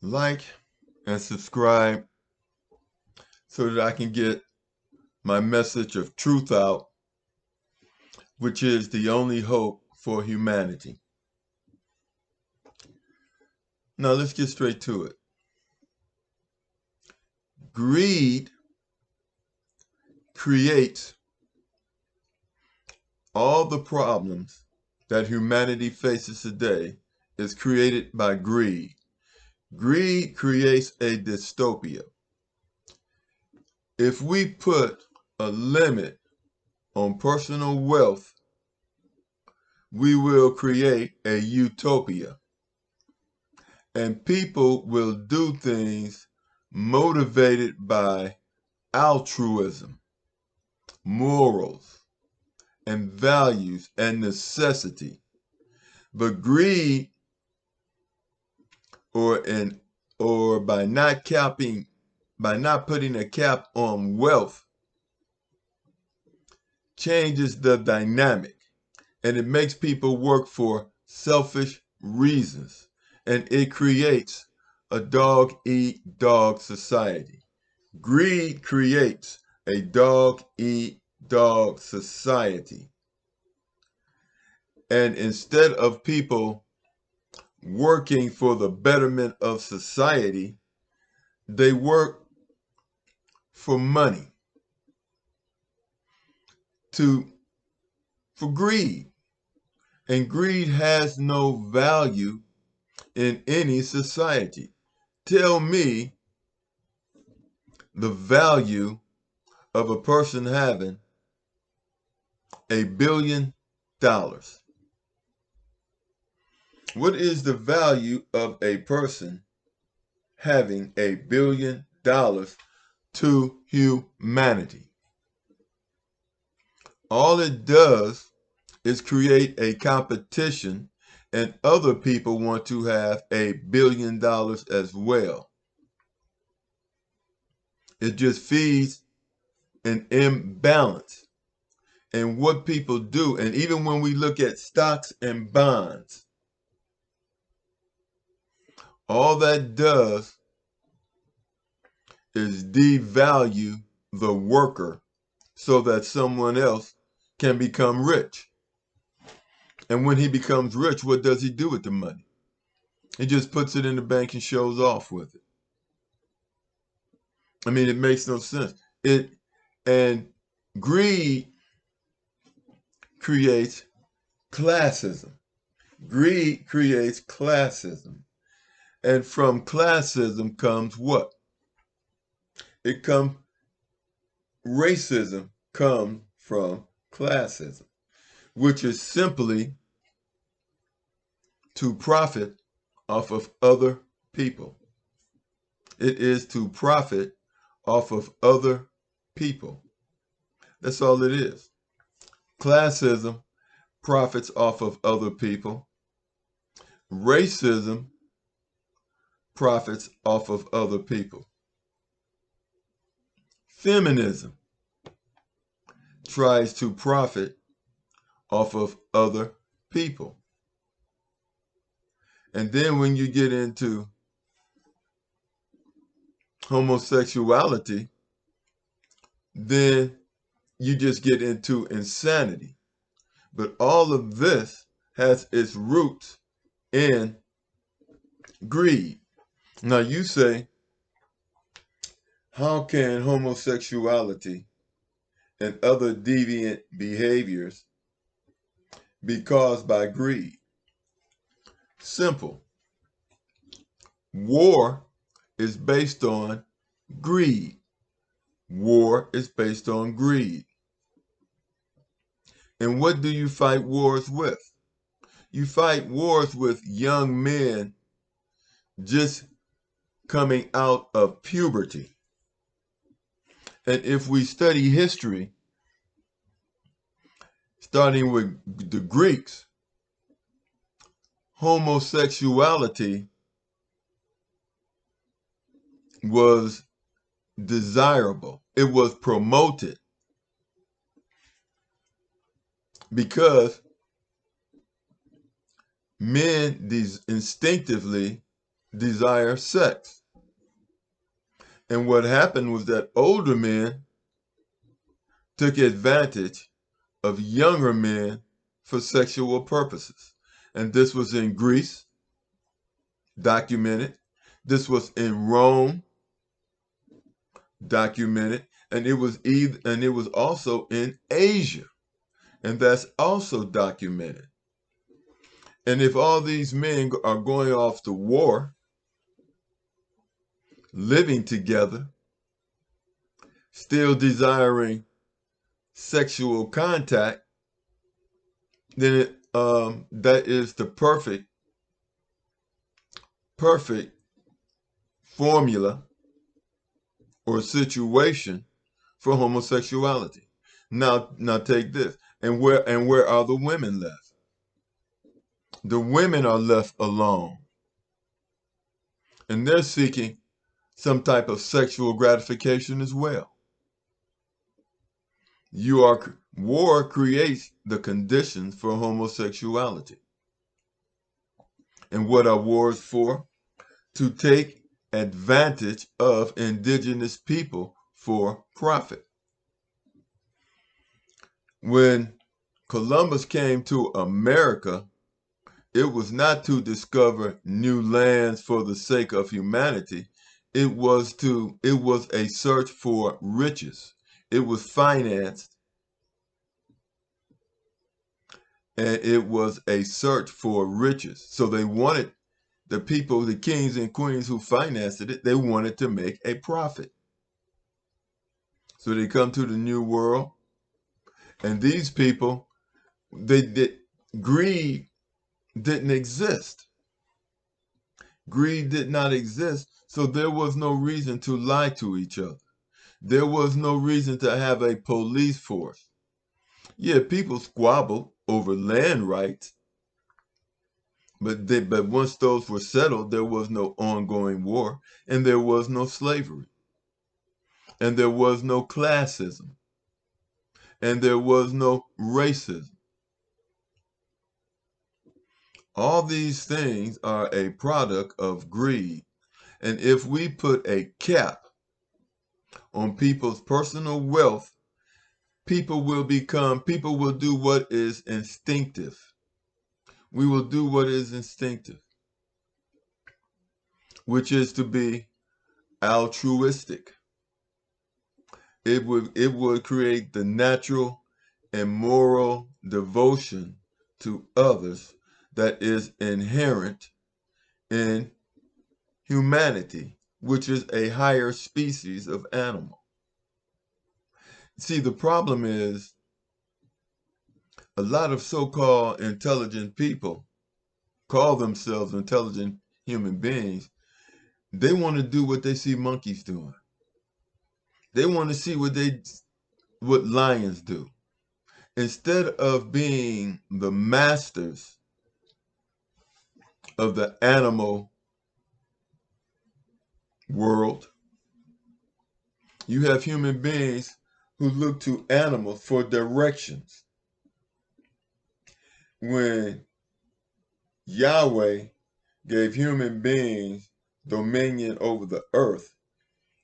like and subscribe so that I can get my message of truth out, which is the only hope for humanity. Now let's get straight to it. Greed creates all the problems that humanity faces today is created by greed. Greed creates a dystopia. If we put a limit on personal wealth, we will create a utopia. And people will do things motivated by altruism, morals, and values and necessity. But greed or an or by not putting a cap on wealth changes the dynamic, and it makes people work for selfish reasons, and it creates a dog eat dog society. Greed creates a dog eat dog society. And instead of people working for the betterment of society, they work for money, for greed. And greed has no value in any society. Tell me the value of a person having $1 billion. What is the value of a person having $1 billion to humanity? All it does is create a competition, and other people want to have $1 billion as well. It just feeds an imbalance in what people do. And even when we look at stocks and bonds, all that does is devalue the worker so that someone else can become rich. And when he becomes rich, what does he do with the money? He just puts it in the bank and shows off with it. I mean, it makes no sense. And greed creates classism. Greed creates classism. And from classism comes what? Racism comes from classism, which is simply to profit off of other people. It is to profit off of other people. That's all it is. Classism profits off of other people. Racism profits off of other people. Feminism tries to profit off of other people. And then when you get into homosexuality, then you just get into insanity. But all of this has its roots in greed. Now you say, how can homosexuality and other deviant behaviors be caused by greed? Simple. War is based on greed. War is based on greed. And what do you fight wars with? You fight wars with young men just coming out of puberty. And if we study history, starting with the Greeks, homosexuality was desirable. It was promoted because men instinctively desire sex. And what happened was that older men took advantage of younger men for sexual purposes. And this was in Greece, documented. This was in Rome, documented. And it was also in Asia, and that's also documented. And if all these men are going off to war, living together, still desiring sexual contact, then that is the perfect formula or situation for homosexuality. Now take this. And where are the women left? The women are left alone. And they're seeking some type of sexual gratification as well. War creates the conditions for homosexuality. And what are wars for? To take advantage of indigenous people for profit. When Columbus came to America, it was not to discover new lands for the sake of humanity. It was a search for riches. It was financed, and it was a search for riches. So they wanted the people, the kings and queens who financed it, they wanted to make a profit. So they come to the New World, and these people, greed didn't exist. Greed did not exist, so there was no reason to lie to each other. There was no reason to have a police force. Yeah, people squabbled over land rights, but once those were settled, there was no ongoing war, and there was no slavery, and there was no classism, and there was no racism. All these things are a product of greed. And if we put a cap on people's personal wealth, people will do what is instinctive. We will do what is instinctive, which is to be altruistic. It would create the natural and moral devotion to others that is inherent in humanity, which is a higher species of animal. See, the problem is a lot of so-called intelligent people call themselves intelligent human beings. They want to do what they see monkeys doing. They want to see what lions do. Instead of being the masters of the animal world, you have human beings who look to animals for directions. When Yahweh gave human beings dominion over the earth,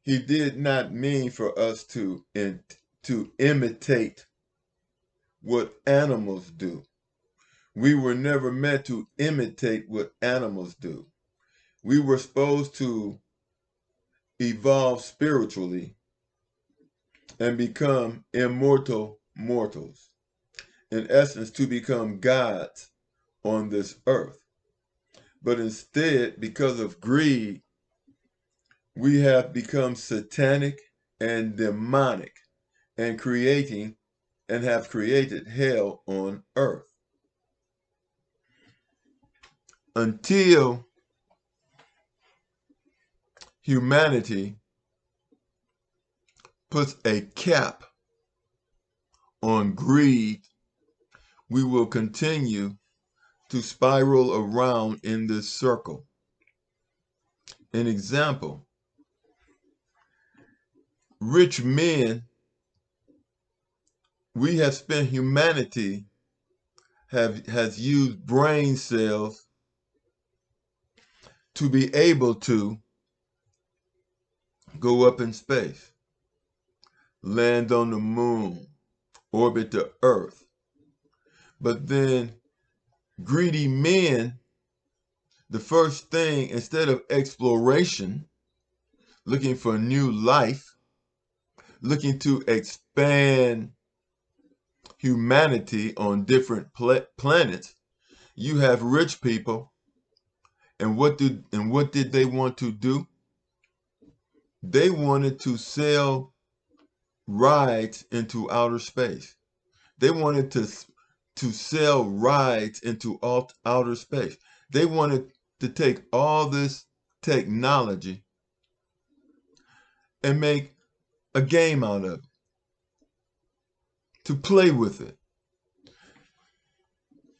he did not mean for us to imitate what animals do. We were never meant to imitate what animals do. We were supposed to evolve spiritually and become immortal mortals. In essence, to become gods on this earth. But instead, because of greed, we have become satanic and demonic and have created hell on earth. Until humanity puts a cap on greed, we will continue to spiral around in this circle. An example, rich men, humanity has used brain cells to be able to go up in space, land on the moon, orbit the earth. But then greedy men, the first thing, instead of exploration, looking for new life, looking to expand humanity on different planets, you have rich people, and what did they want to do? They wanted to sell rides into outer space. They wanted to sell rides into outer space. They wanted to take all this technology and make a game out of it, to play with it.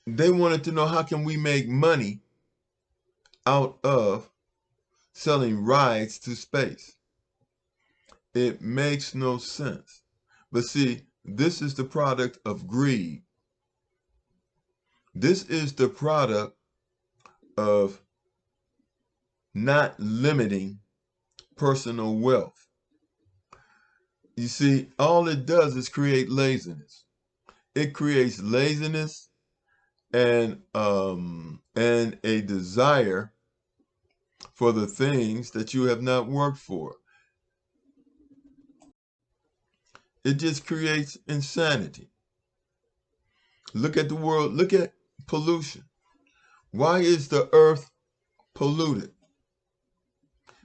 They wanted to know, how can we make money out of selling rides to space? It makes no sense. But see, this is the product of greed. This is the product of not limiting personal wealth. You see, all it does is create laziness. It creates laziness and a desire for the things that you have not worked for. It just creates insanity. Look at the world. Look at pollution. Why is the earth polluted?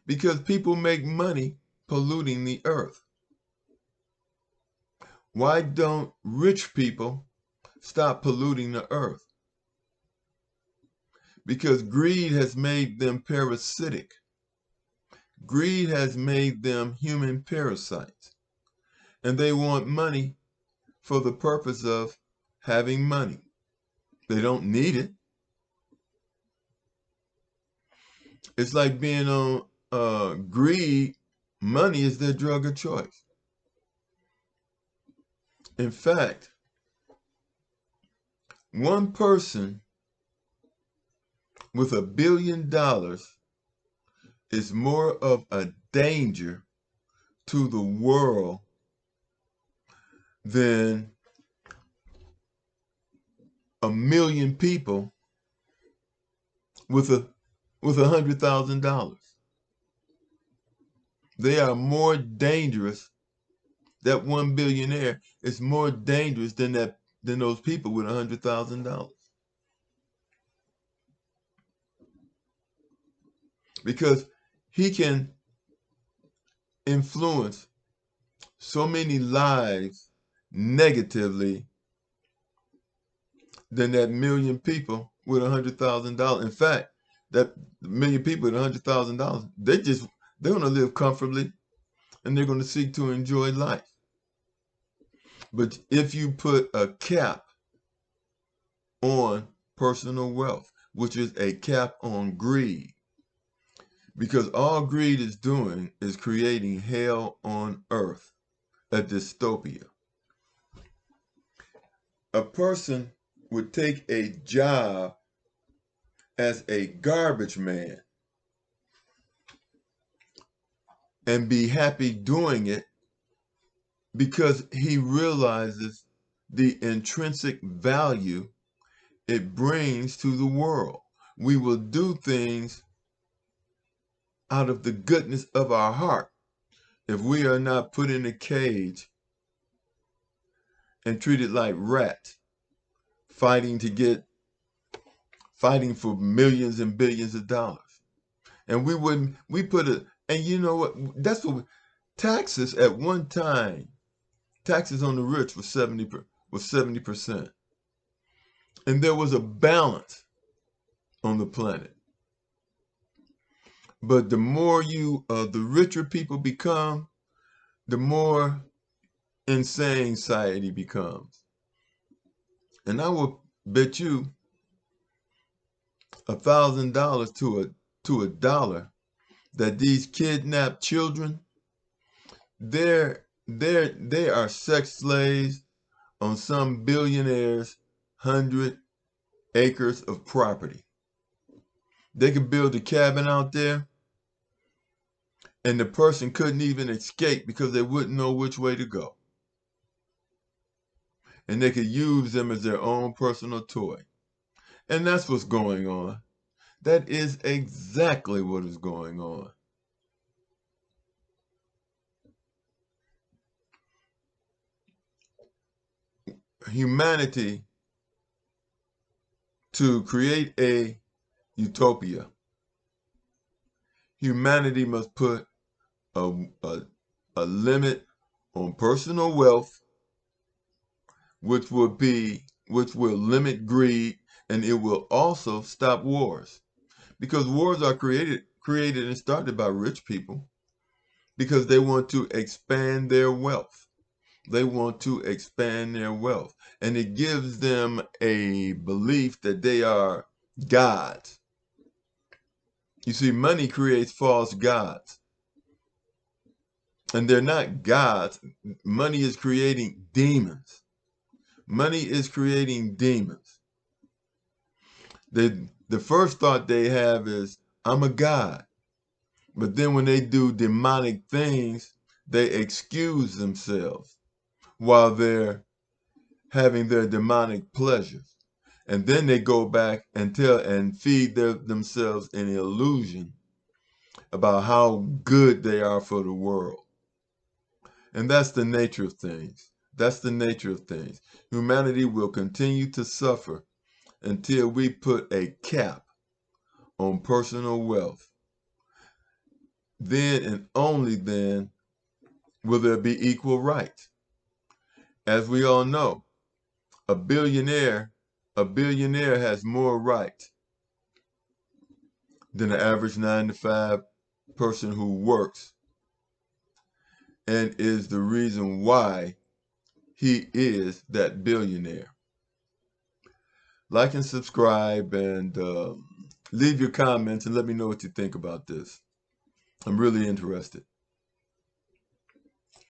Because people make money polluting the earth. Why don't rich people stop polluting the earth? Because greed has made them parasitic. Greed has made them human parasites. And they want money for the purpose of having money. They don't need it. It's like being on greed. Money is their drug of choice. In fact, one person with $1 billion is more of a danger to the world than 1 million people with $100,000. They are more dangerous. That one billionaire is more dangerous than those people with $100,000. Because he can influence so many lives negatively than that million people with $100,000. In fact, that million people with $100,000, they're going to live comfortably and they're going to seek to enjoy life. But if you put a cap on personal wealth, which is a cap on greed, because all greed is doing is creating hell on earth, a dystopia. A person would take a job as a garbage man and be happy doing it because he realizes the intrinsic value it brings to the world. We will do things out of the goodness of our heart if we are not put in a cage and treated like rats, fighting for millions and billions of dollars. And and you know what, that's what taxes at one time, taxes on the rich was 70%. And there was a balance on the planet. But the more the richer people become, the more insane society becomes. And I will bet you $1,000 to a dollar that these kidnapped children, they are sex slaves on some billionaire's 100 acres of property. They could build a cabin out there, and the person couldn't even escape because they wouldn't know which way to go. And they could use them as their own personal toy. And that's what's going on. That is exactly what is going on. Humanity, to create a utopia, humanity must put a limit on personal wealth, which will limit greed, and it will also stop wars. Because wars are created and started by rich people because they want to expand their wealth. They want to expand their wealth. And it gives them a belief that they are gods. You see, money creates false gods. And they're not gods. Money is creating demons. Money is creating demons. The first thought they have is, I'm a god. But then when they do demonic things, they excuse themselves while they're having their demonic pleasures. And then they go back and feed themselves an illusion about how good they are for the world. And that's the nature of things. That's the nature of things. Humanity will continue to suffer until we put a cap on personal wealth. Then and only then will there be equal rights. As we all know, a billionaire has more rights than an average 9-to-5 person who works and is the reason why he is that billionaire. Like and subscribe, and leave your comments and let me know what you think about this. I'm really interested.